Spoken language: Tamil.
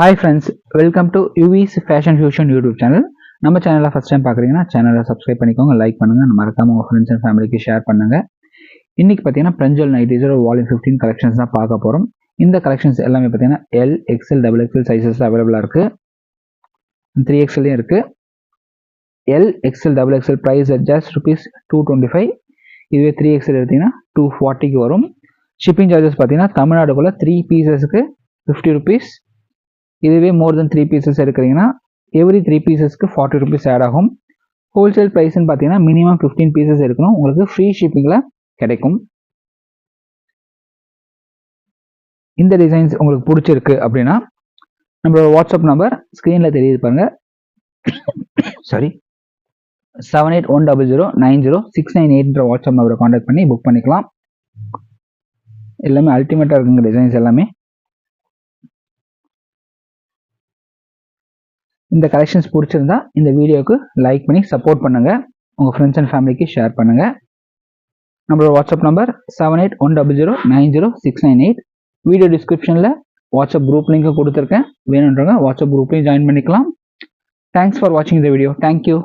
Hi friends, welcome to UV's Fashion Fusion YouTube channel. நம்ம சேனலை ஃபர்ஸ்ட் டைம் பார்க்குறீங்கன்னா சேனலை சப்ஸ்கிரைப் பண்ணிக்கோங்க, லைக் பண்ணுங்க, மறக்காம உங்கள் ஃப்ரெண்ட்ஸ் அண்ட் ஃபேமிலிக்கு ஷேர் பண்ணுங்க. இன்னைக்கு பார்த்தீங்கன்னா பிரஞ்சல் நைட்டிஸோட வால்யூம் 15 கலெக்ஷன்ஸ் தான் பார்க்க போகிறோம். இந்த கலெக்ஷன்ஸ் எல்லாமே பார்த்தீங்கன்னா L, XL, double XL sizes அவைலபிளாக இருக்கு. 3XLயும் இருக்கு. L, XL, double XL price just ₹225. இதுவே 3XL எடுத்தீங்கன்னா ₹240 வரும். ஷிப்பிங் சார்ஜஸ் பார்த்தீங்கன்னா தமிழ்நாடுக்குள்ள 3 பீசஸ்க்கு ₹50. இதுவே மோர் தென் 3 பீசஸ் எடுக்கிறீங்கன்னா எவ்ரி 3 பீசஸ்க்கு ₹40 ஆட் ஆகும். ஹோல்சேல் ப்ரைஸ்ன்னு பார்த்தீங்கன்னா மினிமம் 15 பீசஸ் எடுக்கணும், உங்களுக்கு ஃப்ரீ ஷிப்பிங்கில் கிடைக்கும். இந்த டிசைன்ஸ் உங்களுக்கு பிடிச்சிருக்கு அப்படின்னா நம்மளோட வாட்ஸ்அப் நம்பர் ஸ்க்ரீனில் தெரியுது பாருங்க, சாரி 7810090698 வாட்ஸ்அப் நம்பரை கான்டாக்ட் பண்ணி புக் பண்ணிக்கலாம். எல்லாமே அல்டிமேட்டாக இருக்குங்க டிசைன்ஸ் எல்லாமே. இந்த கலெக்ஷன்ஸ் பிடிச்சிருந்தா இந்த வீடியோக்கு லைக் பண்ணி சப்போர்ட் பண்ணுங்க, உங்கள் ஃப்ரெண்ட்ஸ் அண்ட் ஃபேமிலிக்கு ஷேர் பண்ணுங்க. நம்மளோட வாட்ஸ்அப் நம்பர் 7810090698. வீடியோ டிஸ்கிரிப்ஷனில் வாட்ஸ்அப் குரூப் லிங்க் கொடுத்துருக்கேன், வேணுன்றவங்க வாட்ஸ்அப் குரூப்லையும் ஜாயின் பண்ணிக்கலாம். தேங்க்ஸ் ஃபார் வாட்சிங் த வீடியோ. தேங்க்யூ.